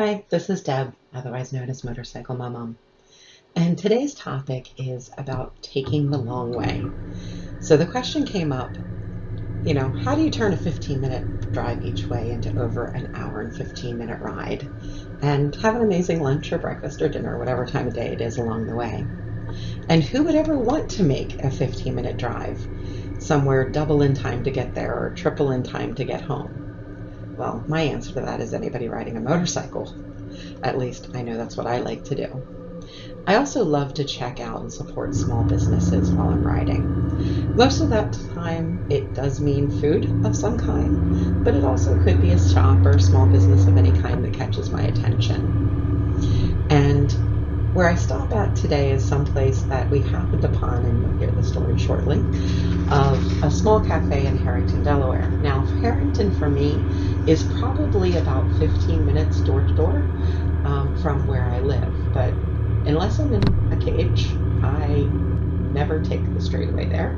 Hi, this is Deb, otherwise known as Motorcycle Mom. And today's topic is about taking the long way. So the question came up, how do you turn a 15-minute drive each way into over an hour and 15-minute ride and have an amazing lunch or breakfast or dinner, whatever time of day it is along the way? And who would ever want to make a 15-minute drive somewhere double in time to get there or triple in time to get home? Well, my answer to that is anybody riding a motorcycle. At least I know that's what I like to do. I also love to check out and support small businesses while I'm riding. Most of that time it does mean food of some kind, but it also could be a shop or a small business of any kind that catches my attention. And where I stop at today is someplace that we happened upon, and you'll hear the story shortly, of a small cafe in Harrington, Delaware. Now, Harrington for me is probably about 15 minutes door to door from where I live, but unless I'm in a cage, I never take the straightaway there.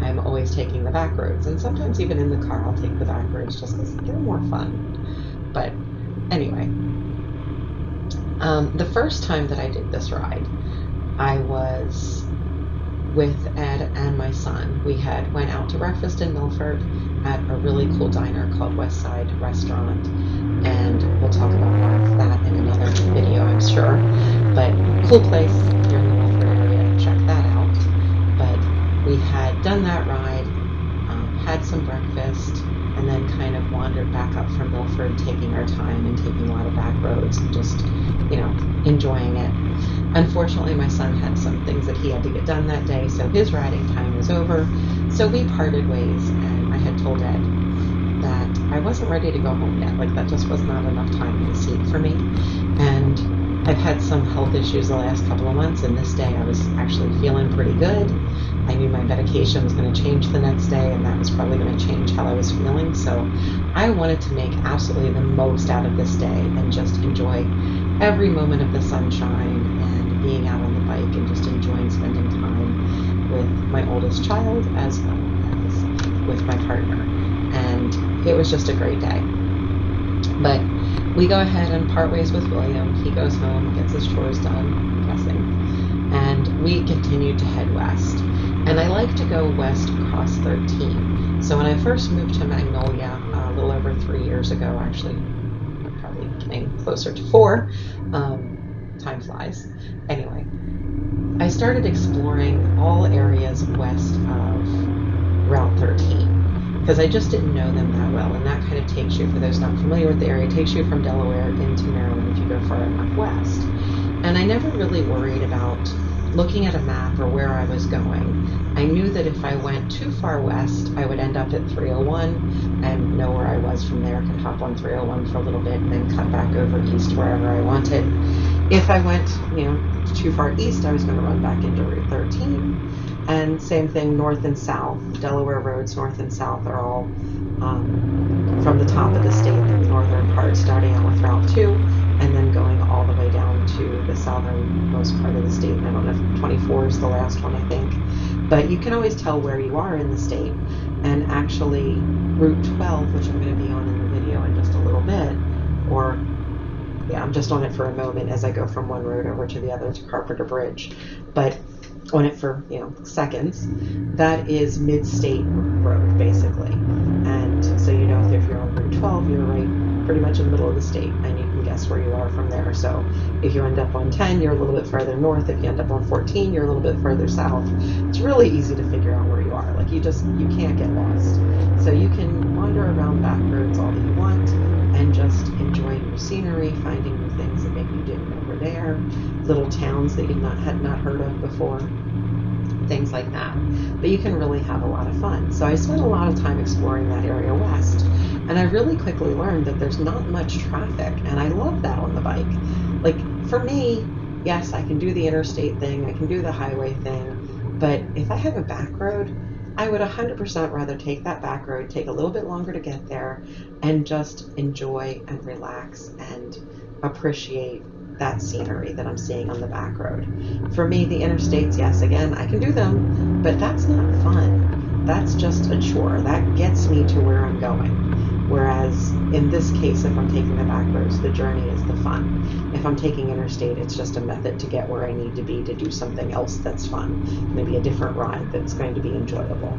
I'm always taking the back roads, and sometimes even in the car I'll take the back roads just because they're more fun. But anyway, the first time that I did this ride, I was with Ed and my son. We had went out to breakfast in Milford at a really cool diner called West Side Restaurant, and we'll talk about more of that in another video, I'm sure. But cool place here in the Milford area, check that out. But we had done that ride, had some breakfast, and then kind of wandered back up from Milford, taking our time and taking a lot of back roads and just, enjoying it. Unfortunately, my son had some things that he had to get done that day, so his riding time was over. So we parted ways, and I had told Ed that I wasn't ready to go home yet. Like, that just was not enough time in the seat for me. And I've had some health issues the last couple of months, and this day I was actually feeling pretty good. I knew my medication was going to change the next day, and that was probably going to change how I was feeling. So I wanted to make absolutely the most out of this day and just enjoy every moment of the sunshine and being out on the bike and just enjoying spending time with my oldest child as well as with my partner. And it was just a great day. But we go ahead and part ways with William. He goes home, gets his chores done, I'm guessing, and we continue to head west. And I like to go west across 13. So when I first moved to Magnolia a little over 3 years ago, actually, probably getting closer to 4, time flies. Anyway, I started exploring all areas west of Route 13 because I just didn't know them that well. And that kind of takes you, for those not familiar with the area, it takes you from Delaware into Maryland if you go far enough west. And I never really worried about looking at a map or where I was going. I knew that if I went too far west, I would end up at 301 and know where I was from there, could hop on 301 for a little bit and then cut back over east wherever I wanted. If I went, too far east, I was going to run back into Route 13. And same thing, north and south. Delaware roads, north and south, are all from the top of the state, the northern part, starting out with Route 2, and then going all the way down to the southernmost part of the state. I don't know if 24 is the last one, I think. But you can always tell where you are in the state. And actually, Route 12, which I'm going to be on in the video in just a little bit, I'm just on it for a moment as I go from one road over to the other to Carpenter Bridge. But on it for, seconds. That is mid-state road, basically. And so if you're on Route 12, you're right pretty much in the middle of the state, and you can guess where you are from there. So if you end up on 10, you're a little bit further north. If you end up on 14, you're a little bit further south. It's really easy to figure out where you are. Like, you can't get lost. So you can wander around back roads all that you want and just enjoy new scenery, finding new things that maybe you didn't know were there, little towns that you had not heard of before, things like that. But you can really have a lot of fun. So I spent a lot of time exploring that area west, and I really quickly learned that there's not much traffic, and I love that on the bike. Like, for me, yes, I can do the interstate thing, I can do the highway thing, but if I have a back road, I would 100% rather take that back road, take a little bit longer to get there, and just enjoy and relax and appreciate that scenery that I'm seeing on the back road. For me, the interstates, yes, again, I can do them, but that's not fun. That's just a chore. That gets me to where I'm going. Whereas in this case, if I'm taking the back roads, the journey is the fun. If I'm taking interstate, it's just a method to get where I need to be to do something else that's fun, maybe a different ride that's going to be enjoyable.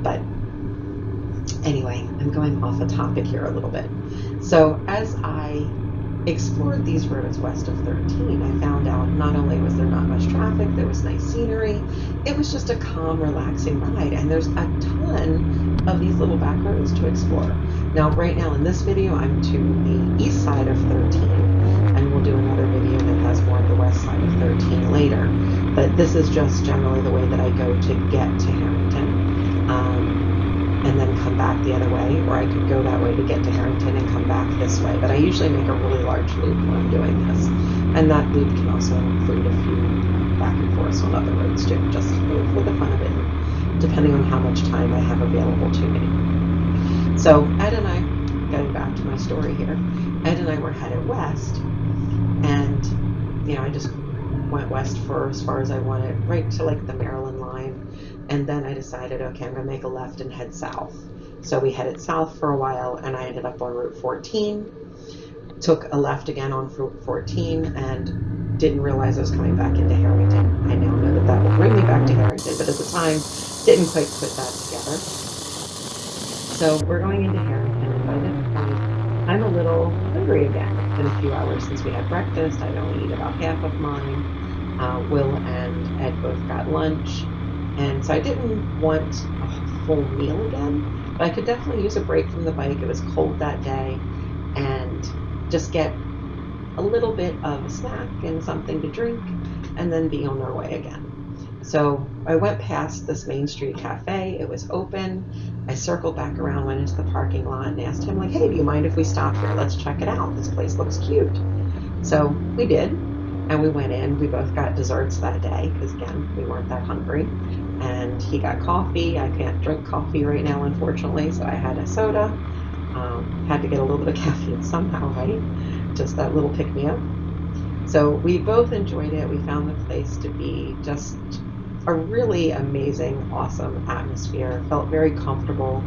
But anyway, I'm going off a topic here a little bit. So as I explored these roads west of 13, I found out not only was there not much traffic, there was nice scenery, it was just a calm, relaxing ride, and there's a ton of these little back roads to explore. Now, right now in this video, I'm to the east side of 13, and we'll do another video that has more of the west side of 13 later, but this is just generally the way that I go to get to Harrington. And then come back the other way, or I could go that way to get to Harrington and come back this way. But I usually make a really large loop when I'm doing this. And that loop can also include a few back and forth on other roads too, just for the fun of it, depending on how much time I have available to me. So Ed and I, getting back to my story here, Ed and I were headed west, and I just went west for as far as I wanted, right to like the Maryland line. And then I decided, okay, I'm going to make a left and head south. So we headed south for a while, and I ended up on Route 14, took a left again on Route 14, and didn't realize I was coming back into Harrington. I now know that that will bring me back to Harrington, but at the time, didn't quite put that together. So we're going into Harrington, and by this point, I'm a little hungry again. It's been a few hours since we had breakfast. I'd only eat about half of mine. Will and Ed both got lunch. And so I didn't want a full meal again, but I could definitely use a break from the bike. It was cold that day, and just get a little bit of a snack and something to drink, and then be on our way again. So I went past this Main Street cafe. It was open. I circled back around, went into the parking lot, and asked him, like, hey, do you mind if we stop here? Let's check it out. This place looks cute. So we did, and we went in. We both got desserts that day, because again, we weren't that hungry. And he got coffee. I can't drink coffee right now, unfortunately, so I had a soda. Had to get a little bit of caffeine somehow, right? Just that little pick-me-up. So we both enjoyed it. We found the place to be just a really amazing, awesome atmosphere. Felt very comfortable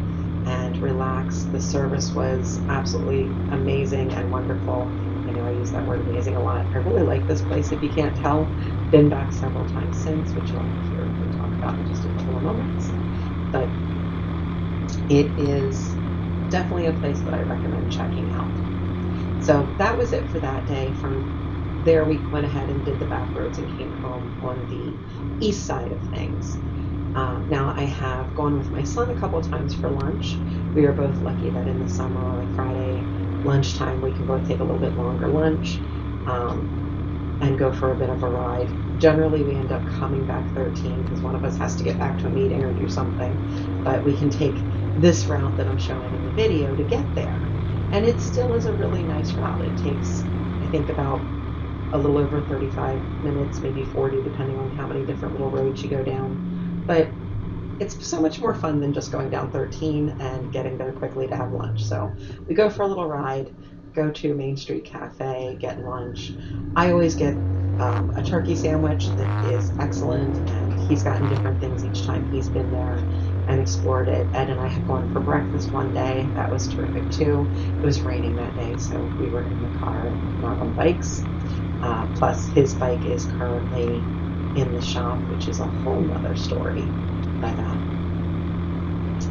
and relaxed. The service was absolutely amazing and wonderful. I know I use that word amazing a lot. I really like this place, if you can't tell. Been back several times since, which you'll hear me talk about in just a couple of moments. But it is definitely a place that I recommend checking out. So that was it for that day. From there, we went ahead and did the back roads and came home on the east side of things. Now I have gone with my son a couple of times for lunch. We are both lucky that in the summer, like Friday lunchtime, we can both take a little bit longer lunch and go for a bit of a ride. Generally, we end up coming back 13 because one of us has to get back to a meeting or do something, but we can take this route that I'm showing in the video to get there. And it still is a really nice route. It takes, I think, about a little over 35 minutes, maybe 40, depending on how many different little roads you go down. But it's so much more fun than just going down 13 and getting there quickly to have lunch. So we go for a little ride, go to Main Street Cafe, get lunch. I always get a turkey sandwich that is excellent, and he's gotten different things each time he's been there and explored it. Ed and I had gone for breakfast one day. That was terrific too. It was raining that day, so we were in the car, not on bikes. Plus, his bike is currently in the shop, which is a whole nother story. But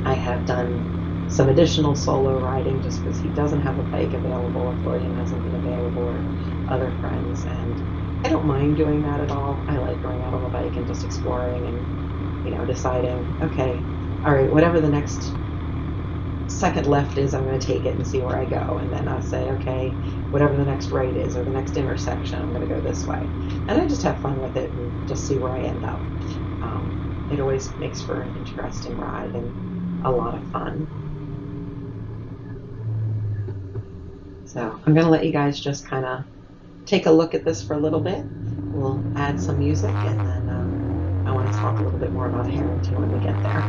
I have done some additional solo riding just because he doesn't have a bike available, or William hasn't been available, or other friends, and I don't mind doing that at all. I like going out on the bike and just exploring and, deciding, okay, all right, whatever the next second left is, I'm going to take it and see where I go. And then I'll say, okay, whatever the next right is or the next intersection, I'm going to go this way. And I just have fun with it and just see where I end up. It always makes for an interesting ride and a lot of fun. So I'm going to let you guys just kind of take a look at this for a little bit. We'll add some music, and then I want to talk a little bit more about Harrington when we get there.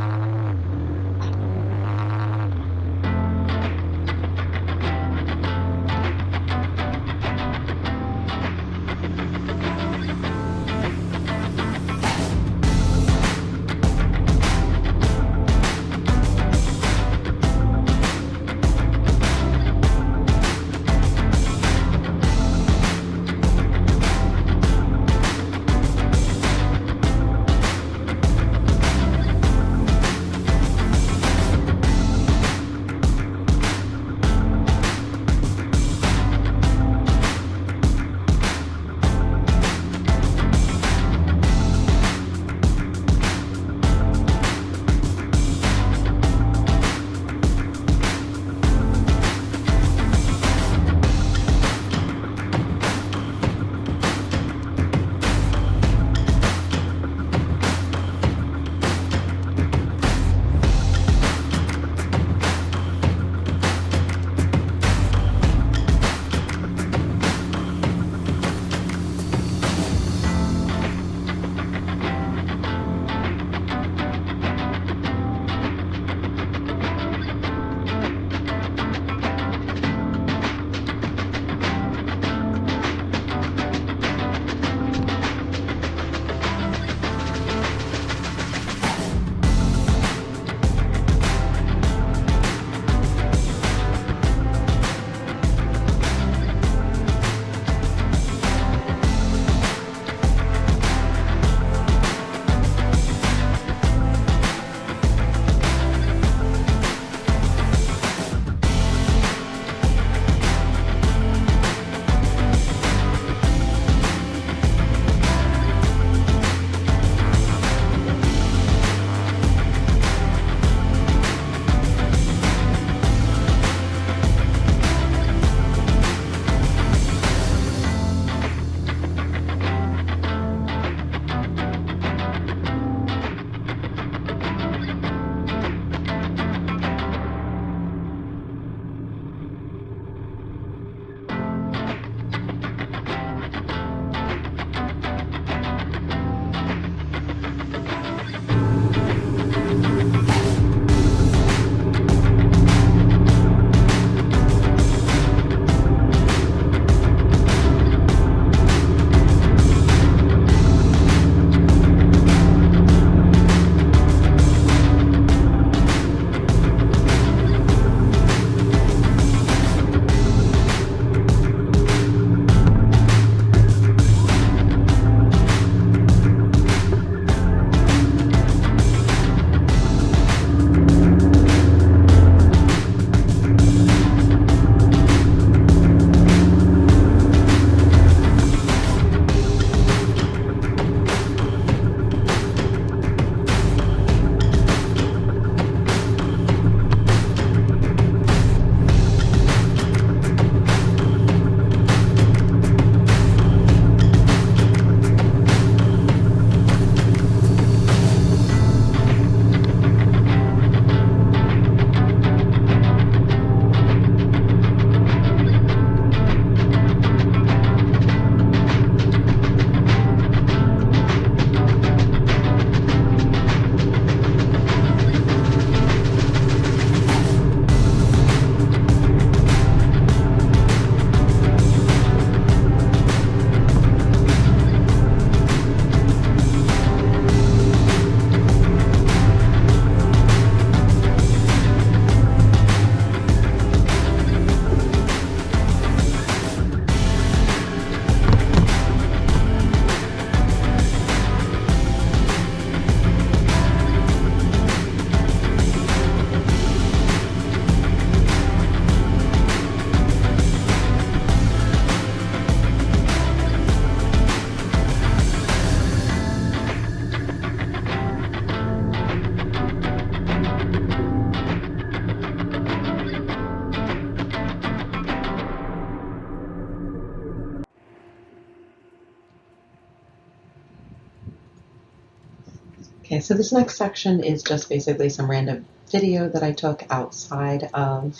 Okay, so this next section is just basically some random video that I took outside of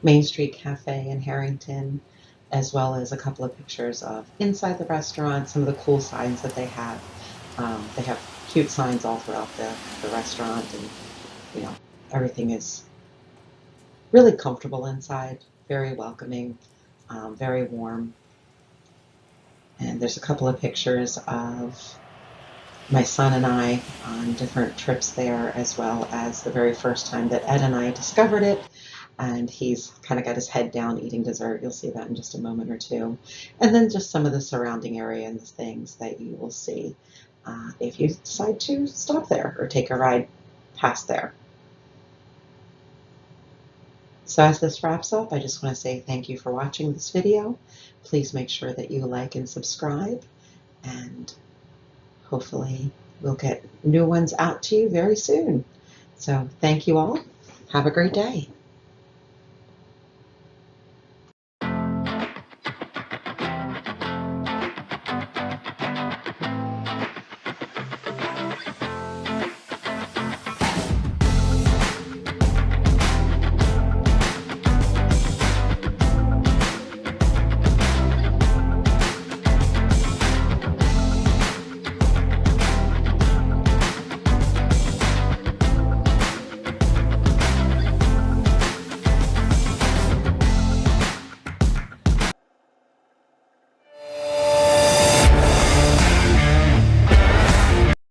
Main Street Cafe in Harrington, as well as a couple of pictures of inside the restaurant, some of the cool signs that they have. They have cute signs all throughout the restaurant, and you know, everything is really comfortable inside, very welcoming, very warm. And there's a couple of pictures of my son and I on different trips there, as well as the very first time that Ed and I discovered it. And he's kind of got his head down eating dessert. You'll see that in just a moment or two. And then just some of the surrounding area and the things that you will see if you decide to stop there or take a ride past there. So as this wraps up, I just want to say thank you for watching this video. Please make sure that you like and subscribe, and hopefully we'll get new ones out to you very soon. So thank you all. Have a great day.